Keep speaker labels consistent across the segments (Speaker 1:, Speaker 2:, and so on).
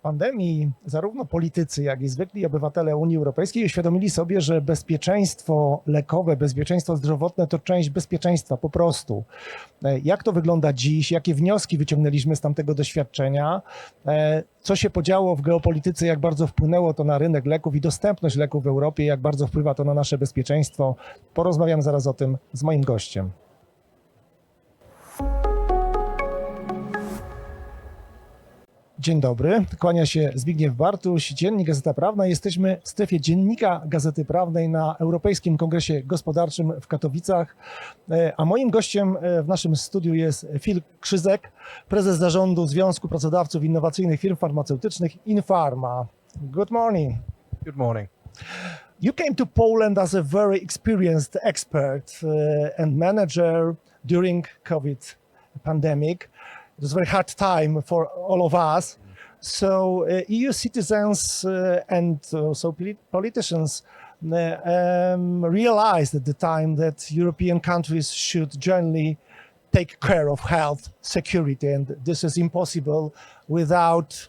Speaker 1: pandemii zarówno politycy, jak i zwykli obywatele Unii Europejskiej uświadomili sobie, że bezpieczeństwo lekowe, bezpieczeństwo zdrowotne to część bezpieczeństwa po prostu. Jak to wygląda dziś? Jakie wnioski wyciągnęliśmy z tamtego doświadczenia? Co się podziało w geopolityce? Jak bardzo wpłynęło to na rynek leków i dostępność leków w Europie? Jak bardzo wpływa to na nasze bezpieczeństwo? Porozmawiam zaraz o tym z moim gościem. Dzień dobry, kłania się Zbigniew Bartuś, Dziennik Gazeta Prawna. Jesteśmy w strefie Dziennika Gazety Prawnej na Europejskim Kongresie Gospodarczym w Katowicach, a moim gościem w naszym studiu jest Phil Krzyzek, prezes Zarządu Związku, Pracodawców, Innowacyjnych Firm Farmaceutycznych INFARMA. Good morning.
Speaker 2: Good morning.
Speaker 1: You came to Poland as a very experienced expert and manager during COVID pandemic. It was a very hard time for all of us. So EU citizens and also politicians realized at the time that European countries should jointly take care of health security, and this is impossible without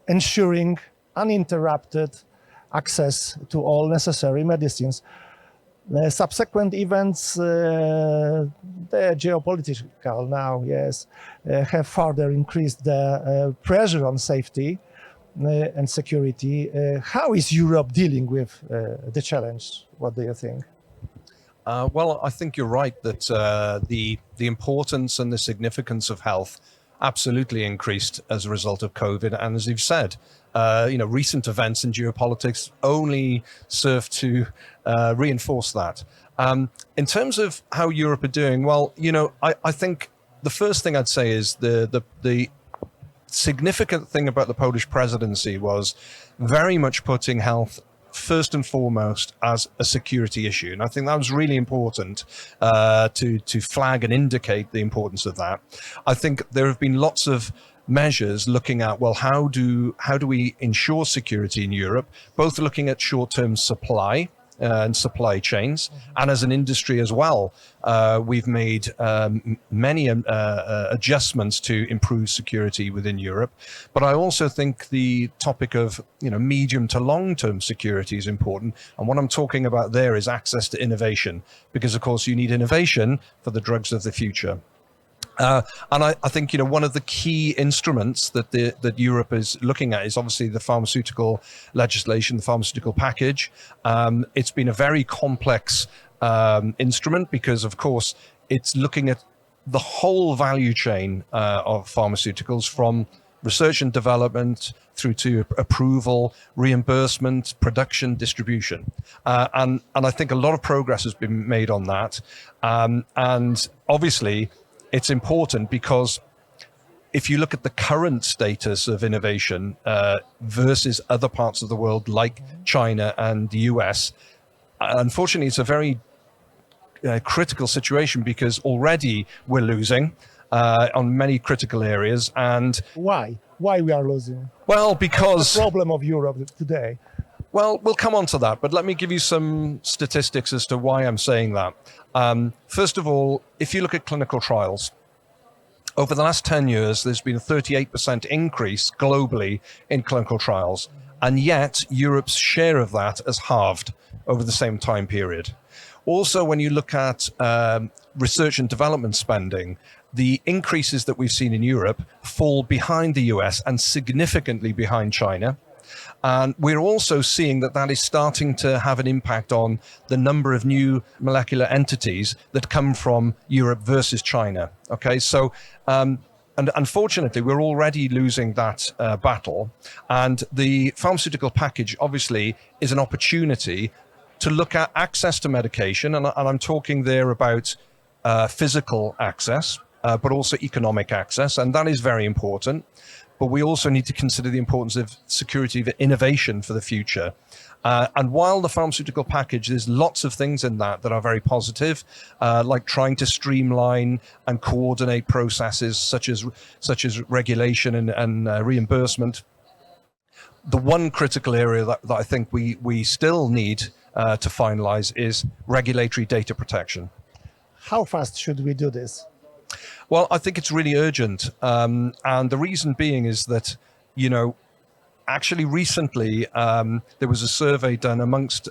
Speaker 1: ensuring uninterrupted access to all necessary medicines. Subsequent events, the geopolitical now, yes, have further increased the pressure on safety and security. How is Europe dealing with the challenge? What do you think?
Speaker 2: Well, I think you're right that the importance and the significance of health absolutely increased as a result of COVID. And as you've said, recent events in geopolitics only serve to reinforce that. In terms of how Europe are doing, well, I think the first thing I'd say is the significant thing about the Polish presidency was very much putting health first and foremost as a security issue. And I think that was really important to flag and indicate the importance of that. I think there have been lots of measures looking at, well, how do we ensure security in Europe, both looking at short-term supply and supply chains, and as an industry as well, we've made many adjustments to improve security within Europe. But I also think the topic of medium to long-term security is important, and what I'm talking about there is access to innovation, because of course you need innovation for the drugs of the future. And I think one of the key instruments that Europe is looking at is obviously the pharmaceutical legislation, the pharmaceutical package. It's been a very complex instrument because, of course, it's looking at the whole value chain of pharmaceuticals, from research and development through to approval, reimbursement, production, distribution. And I think a lot of progress has been made on that. And obviously, it's important because if you look at the current status of innovation versus other parts of the world like China and the US, unfortunately, it's a very critical situation because already we're losing on many critical areas. And
Speaker 1: why? Why we are losing?
Speaker 2: Well, because
Speaker 1: the problem of Europe today.
Speaker 2: Well, we'll come on to that, but let me give you some statistics as to why I'm saying that. First of all, if you look at clinical trials, over the last 10 years, there's been a 38% increase globally in clinical trials, and yet Europe's share of that has halved over the same time period. Also, when you look at research and development spending, the increases that we've seen in Europe fall behind the US and significantly behind China. And we're also seeing that is starting to have an impact on the number of new molecular entities that come from Europe versus China. Okay, so and unfortunately, we're already losing that battle. And the pharmaceutical package obviously is an opportunity to look at access to medication. And I'm talking there about physical access, but also economic access. And that is very important. But we also need to consider the importance of security of innovation for the future. And while the pharmaceutical package, there's lots of things in that are very positive, like trying to streamline and coordinate processes such as regulation and reimbursement. The one critical area that I think we still need to finalize is regulatory data protection.
Speaker 1: How fast should we do this?
Speaker 2: Well, I think it's really urgent. And the reason being is that Actually, recently, there was a survey done amongst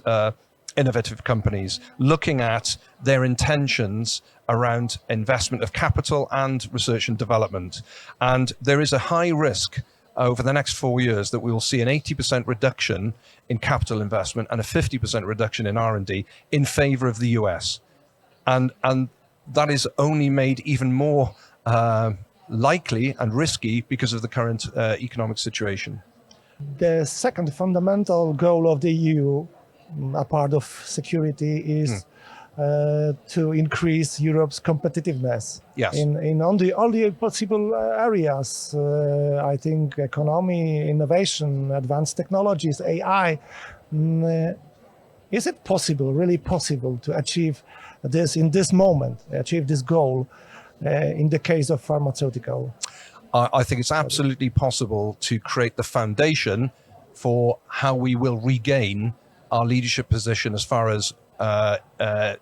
Speaker 2: innovative companies looking at their intentions around investment of capital and research and development. And there is a high risk over the next 4 years that we will see an 80% reduction in capital investment and a 50% reduction in R&D in favor of the US. And that is only made even more likely and risky because of the current economic situation.
Speaker 1: The second fundamental goal of the EU, a part of security, is to increase Europe's competitiveness.
Speaker 2: Yes.
Speaker 1: In all the possible areas. I think economy, innovation, advanced technologies, AI. Is it possible, really possible, to achieve this in this moment, achieve this goal in the case of pharmaceutical?
Speaker 2: I think it's absolutely possible to create the foundation for how we will regain our leadership position as far as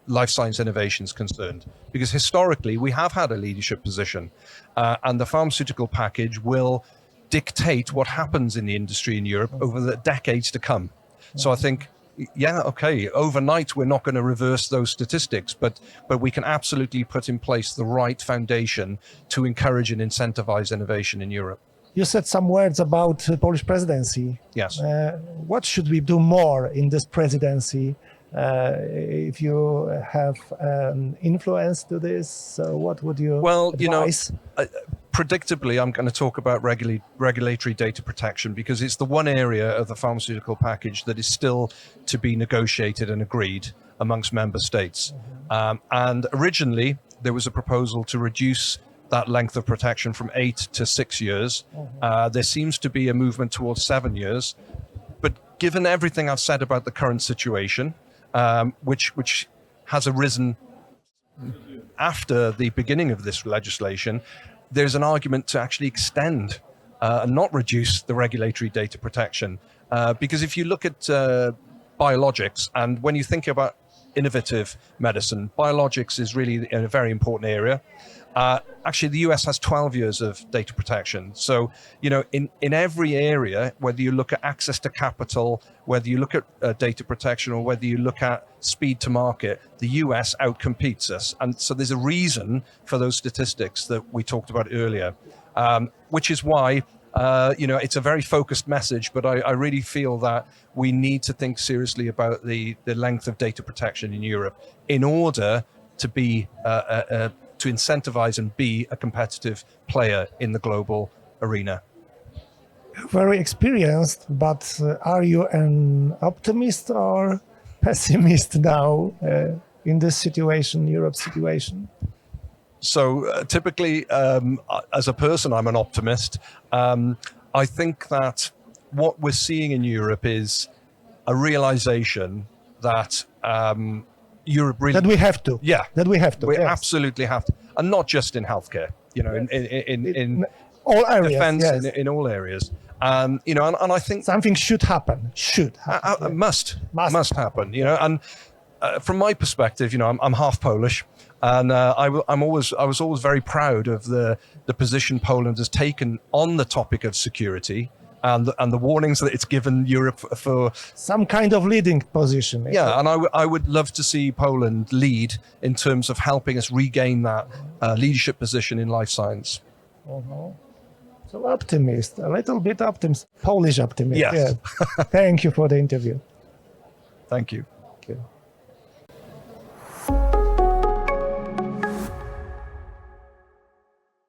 Speaker 2: life science innovation is concerned. Because historically, we have had a leadership position, and the pharmaceutical package will dictate what happens in the industry in Europe over the decades to come. So I think, overnight we're not going to reverse those statistics, but we can absolutely put in place the right foundation to encourage and incentivize innovation in Europe.
Speaker 1: You said some words about the Polish presidency.
Speaker 2: Yes.
Speaker 1: What should we do more in this presidency? If you have influence to this, what would you advise?
Speaker 2: Predictably, I'm going to talk about regulatory data protection because it's the one area of the pharmaceutical package that is still to be negotiated and agreed amongst member states. And originally, there was a proposal to reduce that length of protection from 8 to 6 years. There seems to be a movement towards 7 years. But given everything I've said about the current situation, which has arisen after the beginning of this legislation, there's an argument to actually extend and not reduce the regulatory data protection. Because if you look at biologics, and when you think about innovative medicine, biologics is really a very important area. Actually, the US has 12 years of data protection. So, in every area, whether you look at access to capital, whether you look at data protection, or whether you look at speed to market, the US outcompetes us. And so there's a reason for those statistics that we talked about earlier, which is why, it's a very focused message, but I really feel that we need to think seriously about the length of data protection in Europe in order to be to incentivize and be a competitive player in the global arena.
Speaker 1: Very experienced, but are you an optimist or pessimist now in this situation, Europe's situation?
Speaker 2: So typically, as a person, I'm an optimist. I think that what we're seeing in Europe is a realization that Europe really...
Speaker 1: That we have to.
Speaker 2: Yeah.
Speaker 1: That we have to.
Speaker 2: We
Speaker 1: yes.
Speaker 2: absolutely have to. And not just in healthcare, in
Speaker 1: all areas,
Speaker 2: defense,
Speaker 1: yes.
Speaker 2: in all areas. And I think...
Speaker 1: Something should happen. Should happen.
Speaker 2: Must happen, And from my perspective, I'm half Polish. And I was always very proud of the position Poland has taken on the topic of security and the warnings that it's given Europe for
Speaker 1: some kind of leading position.
Speaker 2: Yeah, and I would love to see Poland lead in terms of helping us regain that leadership position in life science.
Speaker 1: So optimist, a little bit optimist, Polish optimist.
Speaker 2: Yes.
Speaker 1: Yeah. Thank you for the interview.
Speaker 2: Thank you.
Speaker 1: Thank you.